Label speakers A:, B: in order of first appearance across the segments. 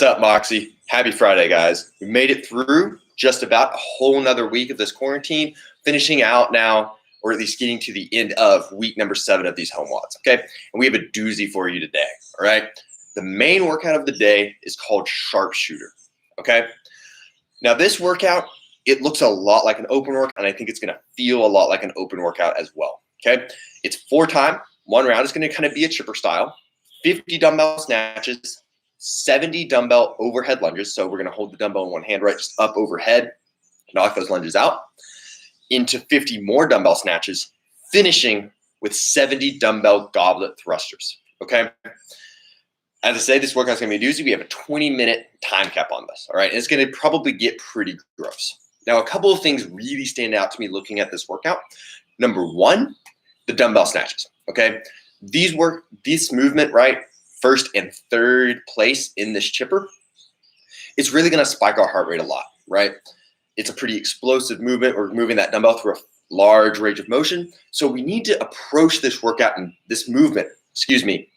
A: What's up, Moxie? Happy Friday, guys. We made it through just about a whole nother week of this quarantine, finishing out now, or at least getting to the end of week number 7 of these HomeWODs, okay? And we have a doozy for you today, all right? The main workout of the day is called Sharpshooter, okay? Now, this workout, it looks a lot like an open workout, and I think it's gonna feel a lot like an open workout as well, okay? It's 4 time. One round is gonna kind of be a chipper style, 50 dumbbell snatches, 70 dumbbell overhead lunges. So we're gonna hold the dumbbell in one hand, right, just up overhead, knock those lunges out, into 50 more dumbbell snatches, finishing with 70 dumbbell goblet thrusters, okay? As I say, this workout's gonna be a doozy. We have a 20-minute time cap on this, all right? And it's gonna probably get pretty gross. Now, a couple of things really stand out to me looking at this workout. Number 1, the dumbbell snatches, okay? This movement, right, first and third place in this chipper, it's really gonna spike our heart rate a lot, right? It's a pretty explosive movement. We're moving that dumbbell through a large range of motion. So we need to approach this workout and this movement,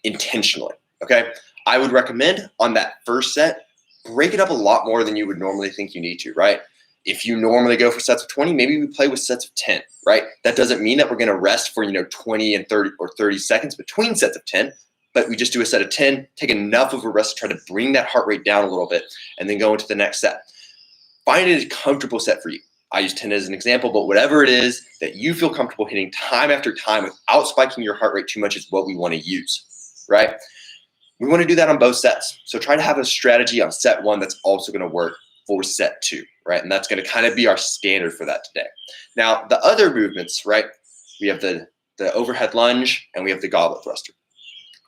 A: intentionally, okay? I would recommend on that first set, break it up a lot more than you would normally think you need to, right? If you normally go for sets of 20, maybe we play with sets of 10, right? That doesn't mean that we're gonna rest for 20 and 30 or 30 seconds between sets of 10, but we just do a set of 10, take enough of a rest to try to bring that heart rate down a little bit, and then go into the next set. Find a comfortable set for you. I use 10 as an example, but whatever it is that you feel comfortable hitting time after time without spiking your heart rate too much is what we wanna use, right? We wanna do that on both sets. So try to have a strategy on set 1 that's also gonna work for set 2, right? And that's gonna kind of be our standard for that today. Now, the other movements, right? We have the overhead lunge and we have the goblet thruster.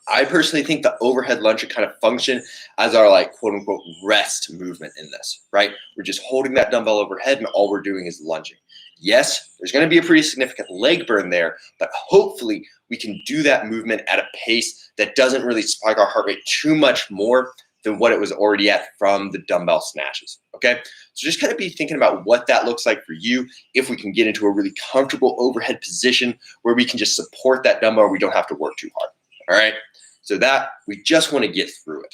A: I personally think the overhead lunge should kind of function as our quote unquote rest movement in this, right? We're just holding that dumbbell overhead and all we're doing is lunging. Yes, there's gonna be a pretty significant leg burn there, but hopefully we can do that movement at a pace that doesn't really spike our heart rate too much more than what it was already at from the dumbbell snatches, okay? So just kind of be thinking about what that looks like for you if we can get into a really comfortable overhead position where we can just support that dumbbell, we don't have to work too hard, all right? So that, we just want to get through it.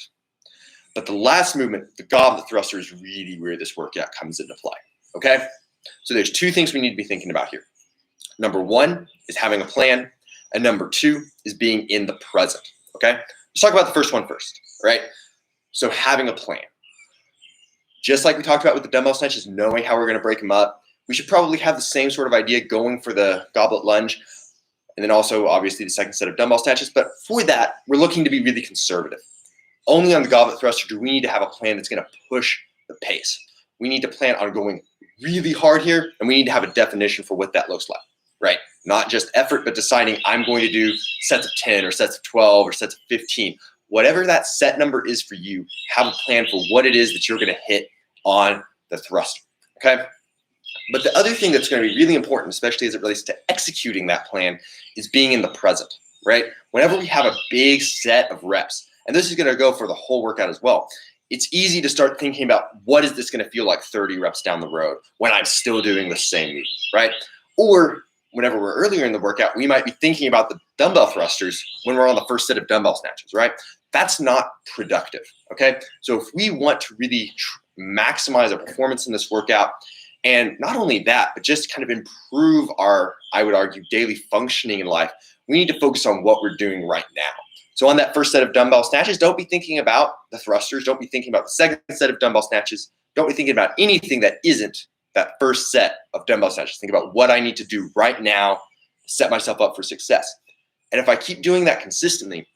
A: But the last movement, the goblet thruster, is really where this workout comes into play, okay? So there's 2 things we need to be thinking about here. Number 1 is having a plan, and number 2 is being in the present, okay? Let's talk about the first one first, right? So having a plan. Just like we talked about with the dumbbell snatches, knowing how we're gonna break them up, we should probably have the same sort of idea going for the goblet lunge, and then also obviously the second set of dumbbell snatches. But for that, we're looking to be really conservative. Only on the goblet thruster do we need to have a plan that's gonna push the pace. We need to plan on going really hard here, and we need to have a definition for what that looks like, right? Not just effort, but deciding I'm going to do sets of 10 or sets of 12 or sets of 15. Whatever that set number is for you, have a plan for what it is that you're gonna hit on the thruster, okay? But the other thing that's gonna be really important, especially as it relates to executing that plan, is being in the present, right? Whenever we have a big set of reps, and this is gonna go for the whole workout as well, it's easy to start thinking about what is this gonna feel like 30 reps down the road when I'm still doing the same movement, right? Or whenever we're earlier in the workout, we might be thinking about the dumbbell thrusters when we're on the first set of dumbbell snatches, right? That's not productive, okay? So if we want to really maximize our performance in this workout, and not only that, but just kind of improve our, I would argue, daily functioning in life, we need to focus on what we're doing right now. So on that first set of dumbbell snatches, don't be thinking about the thrusters, don't be thinking about the second set of dumbbell snatches, don't be thinking about anything that isn't that first set of dumbbell snatches. Think about what I need to do right now to set myself up for success. And if I keep doing that consistently,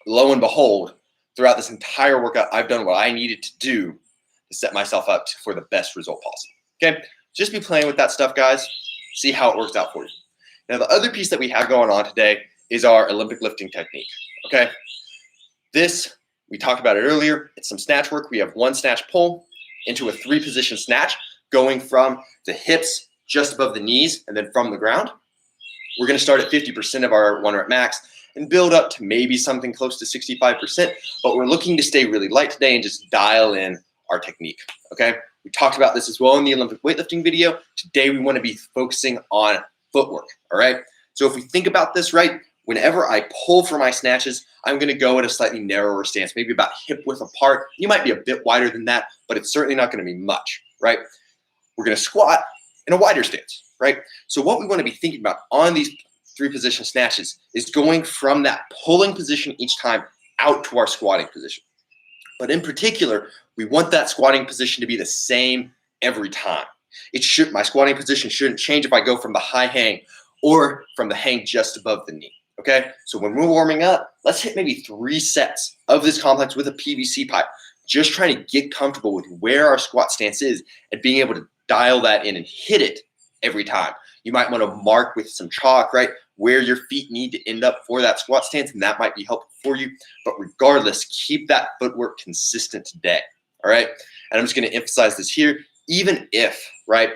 A: lo and behold, throughout this entire workout, I've done what I needed to do to set myself up for the best result possible. Okay, just be playing with that stuff, guys. See how it works out for you. Now, the other piece that we have going on today is our Olympic lifting technique, okay? This, we talked about it earlier. It's some snatch work. We have 1 snatch pull into a 3-position snatch, going from the hips just above the knees and then from the ground. We're gonna start at 50% of our 1 rep max and build up to maybe something close to 65%, but we're looking to stay really light today and just dial in our technique, okay? We talked about this as well in the Olympic weightlifting video. Today, we want to be focusing on footwork, all right? So if we think about this, right, whenever I pull for my snatches, I'm going to go at a slightly narrower stance, maybe about hip width apart. You might be a bit wider than that, but it's certainly not going to be much, right? We're going to squat in a wider stance, right? So what we want to be thinking about on these 3-position snatches is going from that pulling position each time out to our squatting position. But in particular, we want that squatting position to be the same every time. My squatting position shouldn't change if I go from the high hang or from the hang just above the knee, okay? So when we're warming up, let's hit maybe 3 sets of this complex with a PVC pipe, just trying to get comfortable with where our squat stance is and being able to dial that in and hit it every time. You might want to mark with some chalk, right, where your feet need to end up for that squat stance, and that might be helpful for you. But regardless, keep that footwork consistent today, all right? And I'm just going to emphasize this here. Even if, right,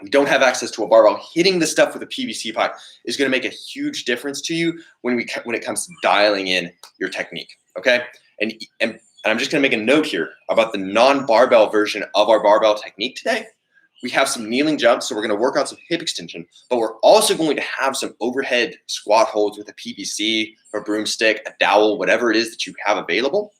A: we don't have access to a barbell, hitting the stuff with a PVC pipe is going to make a huge difference to you when it comes to dialing in your technique, okay? And I'm just going to make a note here about the non-barbell version of our barbell technique today. We have some kneeling jumps, so we're going to work on some hip extension, but we're also going to have some overhead squat holds with a PVC, a broomstick, a dowel, whatever it is that you have available.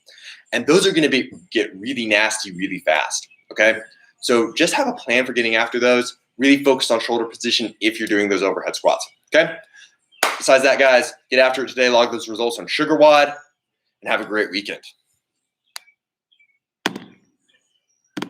A: And those are going to get really nasty really fast, okay? So just have a plan for getting after those. Really focus on shoulder position if you're doing those overhead squats, okay? Besides that, guys, get after it today. Log those results on HomeWOD, and have a great weekend.